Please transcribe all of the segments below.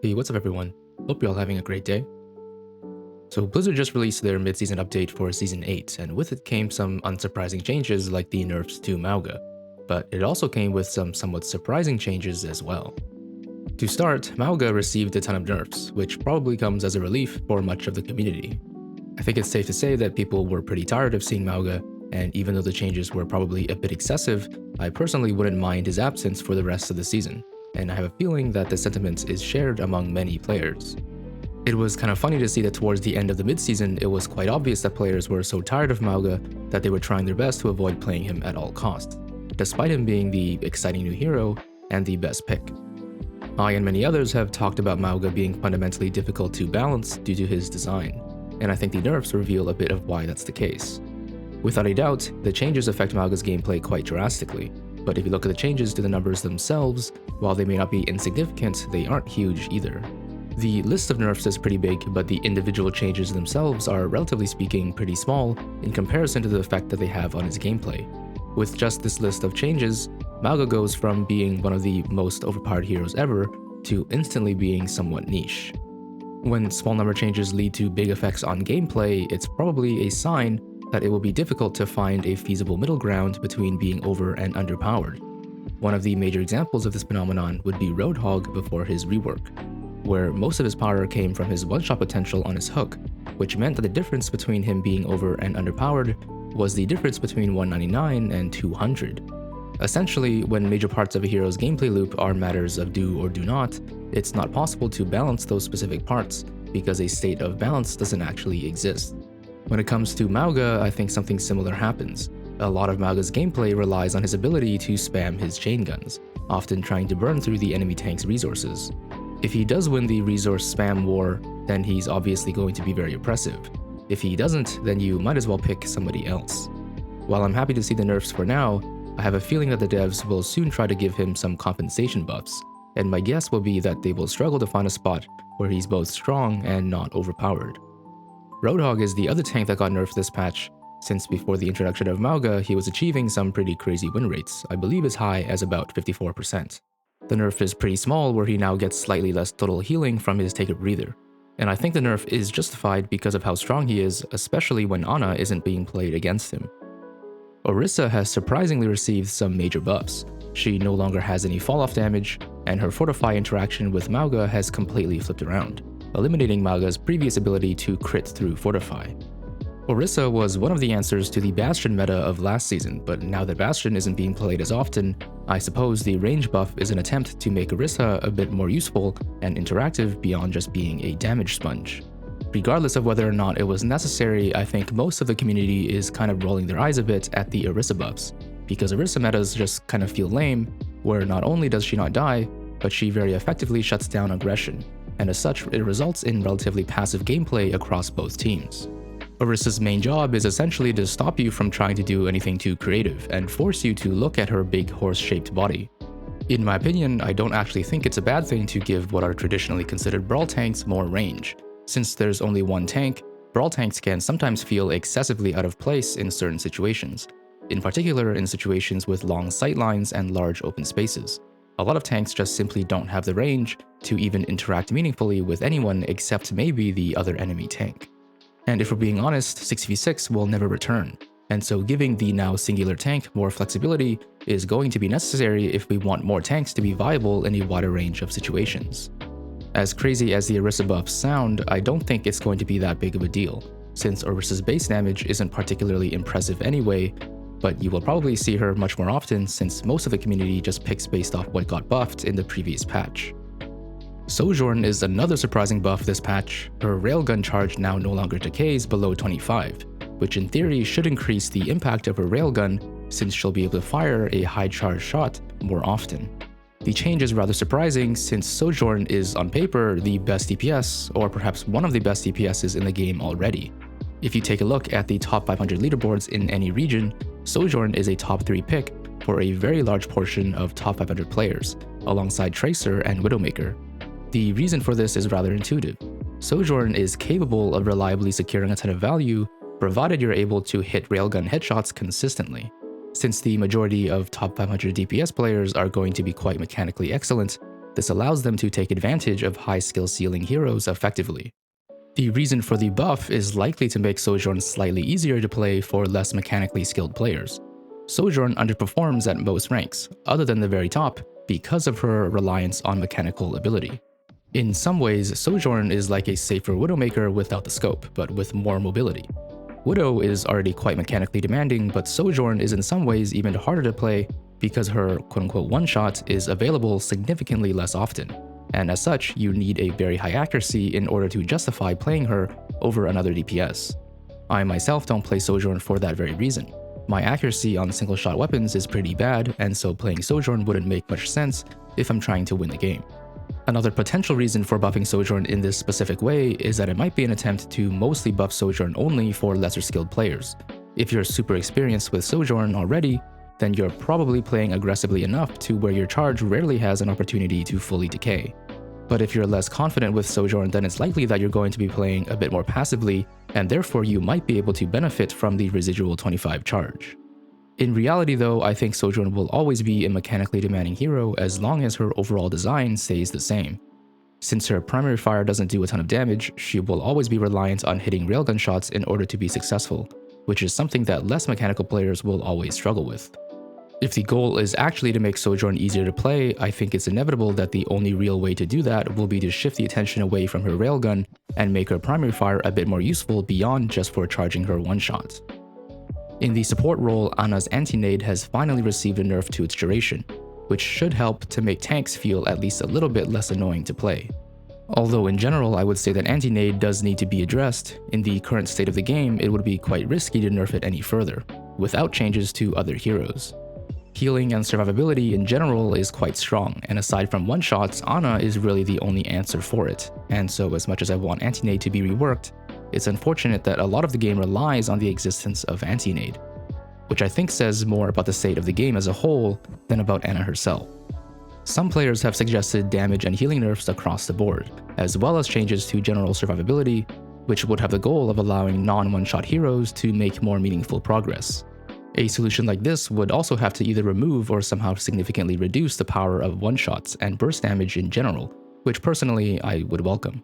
Hey, what's up everyone? Hope you're all having a great day. So Blizzard just released their mid-season update for Season 8, and with it came some unsurprising changes like the nerfs to Mauga, but it also came with some somewhat surprising changes as well. To start, Mauga received a ton of nerfs, which probably comes as a relief for much of the community. I think it's safe to say that people were pretty tired of seeing Mauga, and even though the changes were probably a bit excessive, I personally wouldn't mind his absence for the rest of the season, and I have a feeling that the sentiment is shared among many players. It was kind of funny to see that towards the end of the midseason, it was quite obvious that players were so tired of Mauga that they were trying their best to avoid playing him at all costs, despite him being the exciting new hero and the best pick. I and many others have talked about Mauga being fundamentally difficult to balance due to his design, and I think the nerfs reveal a bit of why that's the case. Without a doubt, the changes affect Mauga's gameplay quite drastically, but if you look at the changes to the numbers themselves, while they may not be insignificant, they aren't huge either. The list of nerfs is pretty big, but the individual changes themselves are, relatively speaking, pretty small in comparison to the effect that they have on his gameplay. With just this list of changes, Mauga goes from being one of the most overpowered heroes ever to instantly being somewhat niche. When small number changes lead to big effects on gameplay, it's probably a sign that it will be difficult to find a feasible middle ground between being over and underpowered. One of the major examples of this phenomenon would be Roadhog before his rework, where most of his power came from his one-shot potential on his hook, which meant that the difference between him being over and underpowered was the difference between 199 and 200. Essentially, when major parts of a hero's gameplay loop are matters of do or do not, it's not possible to balance those specific parts, because a state of balance doesn't actually exist. When it comes to Mauga, I think something similar happens. A lot of Mauga's gameplay relies on his ability to spam his chain guns, often trying to burn through the enemy tank's resources. If he does win the resource spam war, then he's obviously going to be very oppressive. If he doesn't, then you might as well pick somebody else. While I'm happy to see the nerfs for now, I have a feeling that the devs will soon try to give him some compensation buffs, and my guess will be that they will struggle to find a spot where he's both strong and not overpowered. Roadhog is the other tank that got nerfed this patch, since before the introduction of Mauga, he was achieving some pretty crazy win rates, I believe as high as about 54%. The nerf is pretty small, where he now gets slightly less total healing from his Take a Breather, and I think the nerf is justified because of how strong he is, especially when Ana isn't being played against him. Orisa has surprisingly received some major buffs. She no longer has any fall-off damage, and her Fortify interaction with Mauga has completely flipped around, eliminating Mauga's previous ability to crit through Fortify. Orisa was one of the answers to the Bastion meta of last season, but now that Bastion isn't being played as often, I suppose the range buff is an attempt to make Orisa a bit more useful and interactive beyond just being a damage sponge. Regardless of whether or not it was necessary, I think most of the community is kind of rolling their eyes a bit at the Orisa buffs, because Orisa metas just kind of feel lame, where not only does she not die, but she very effectively shuts down aggression, and as such it results in relatively passive gameplay across both teams. Orisa's main job is essentially to stop you from trying to do anything too creative and force you to look at her big horse-shaped body. In my opinion, I don't actually think it's a bad thing to give what are traditionally considered brawl tanks more range. Since there's only one tank, brawl tanks can sometimes feel excessively out of place in certain situations, in particular in situations with long sightlines and large open spaces. A lot of tanks just simply don't have the range to even interact meaningfully with anyone except maybe the other enemy tank. And if we're being honest, 6v6 will never return, and so giving the now singular tank more flexibility is going to be necessary if we want more tanks to be viable in a wider range of situations. As crazy as the Orisa buffs sound, I don't think it's going to be that big of a deal, since Orisa's base damage isn't particularly impressive anyway, but you will probably see her much more often since most of the community just picks based off what got buffed in the previous patch. Sojourn is another surprising buff this patch. Her railgun charge now no longer decays below 25, which in theory should increase the impact of her railgun since she'll be able to fire a high charge shot more often. The change is rather surprising since Sojourn is on paper the best DPS, or perhaps one of the best DPSs in the game already. If you take a look at the top 500 leaderboards in any region, Sojourn is a top 3 pick for a very large portion of top 500 players, alongside Tracer and Widowmaker. The reason for this is rather intuitive. Sojourn is capable of reliably securing a ton of value, provided you're able to hit railgun headshots consistently. Since the majority of top 500 DPS players are going to be quite mechanically excellent, This allows them to take advantage of high skill ceiling heroes effectively. The reason for the buff is likely to make Sojourn slightly easier to play for less mechanically skilled players. Sojourn underperforms at most ranks, other than the very top, because of her reliance on mechanical ability. In some ways, Sojourn is like a safer Widowmaker without the scope, but with more mobility. Widow is already quite mechanically demanding, but Sojourn is in some ways even harder to play because her quote-unquote one-shot is available significantly less often, and as such, you need a very high accuracy in order to justify playing her over another DPS. I myself don't play Sojourn for that very reason. My accuracy on single-shot weapons is pretty bad, and so playing Sojourn wouldn't make much sense if I'm trying to win the game. Another potential reason for buffing Sojourn in this specific way is that it might be an attempt to mostly buff Sojourn only for lesser skilled players. If you're super experienced with Sojourn already, then you're probably playing aggressively enough to where your charge rarely has an opportunity to fully decay. But if you're less confident with Sojourn, then it's likely that you're going to be playing a bit more passively, and therefore you might be able to benefit from the residual 25 charge. In reality though, I think Sojourn will always be a mechanically demanding hero as long as her overall design stays the same. Since her primary fire doesn't do a ton of damage, she will always be reliant on hitting railgun shots in order to be successful, which is something that less mechanical players will always struggle with. If the goal is actually to make Sojourn easier to play, I think it's inevitable that the only real way to do that will be to shift the attention away from her railgun and make her primary fire a bit more useful beyond just for charging her one-shot. In the support role, Ana's anti-nade has finally received a nerf to its duration, which should help to make tanks feel at least a little bit less annoying to play. Although in general, I would say that anti-nade does need to be addressed. In the current state of the game, it would be quite risky to nerf it any further, without changes to other heroes. Healing and survivability in general is quite strong, and aside from one-shots, Ana is really the only answer for it, and so as much as I want anti-nade to be reworked, it's unfortunate that a lot of the game relies on the existence of anti-nade, which I think says more about the state of the game as a whole than about Ana herself. Some players have suggested damage and healing nerfs across the board, as well as changes to general survivability, which would have the goal of allowing non-one-shot heroes to make more meaningful progress. A solution like this would also have to either remove or somehow significantly reduce the power of one-shots and burst damage in general, which personally I would welcome.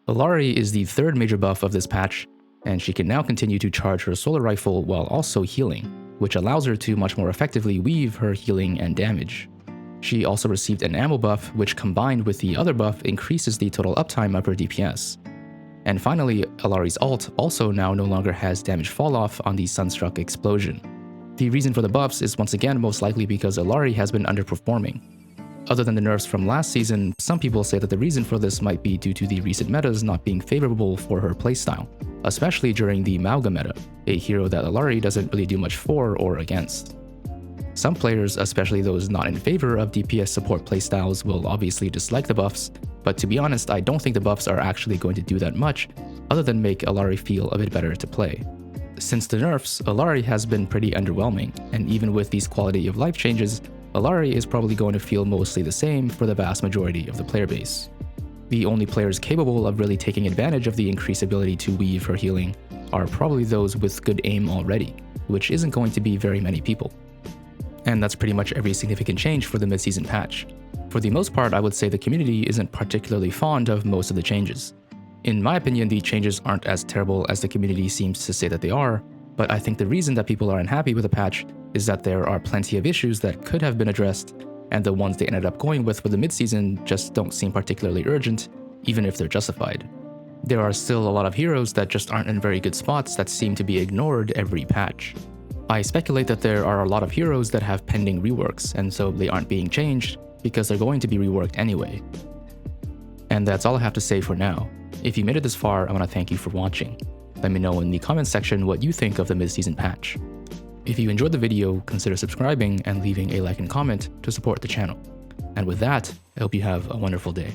Lari is the third major buff of this patch, and she can now continue to charge her solar rifle while also healing, which allows her to much more effectively weave her healing and damage. She also received an ammo buff, which combined with the other buff increases the total uptime of her DPS. And finally, Lari's ult also now no longer has damage falloff on the Sunstruck explosion. The reason for the buffs is once again most likely because Lari has been underperforming. Other than the nerfs from last season, some people say that the reason for this might be due to the recent metas not being favorable for her playstyle, especially during the Mauga meta, a hero that Lari doesn't really do much for or against. Some players, especially those not in favor of DPS support playstyles, will obviously dislike the buffs, but to be honest, I don't think the buffs are actually going to do that much, other than make Lari feel a bit better to play. Since the nerfs, Lari has been pretty underwhelming, and even with these quality of life changes, Lari is probably going to feel mostly the same for the vast majority of the player base. The only players capable of really taking advantage of the increased ability to weave her healing are probably those with good aim already, which isn't going to be very many people. And that's pretty much every significant change for the mid-season patch. For the most part, I would say the community isn't particularly fond of most of the changes. In my opinion, the changes aren't as terrible as the community seems to say that they are, but I think the reason that people are unhappy with the patch is that there are plenty of issues that could have been addressed, and the ones they ended up going with for the mid-season just don't seem particularly urgent, even if they're justified. There are still a lot of heroes that just aren't in very good spots that seem to be ignored every patch. I speculate that there are a lot of heroes that have pending reworks, and so they aren't being changed because they're going to be reworked anyway. And that's all I have to say for now. If you made it this far, I want to thank you for watching. Let me know in the comments section what you think of the mid-season patch. If you enjoyed the video, consider subscribing and leaving a like and comment to support the channel. And with that, I hope you have a wonderful day.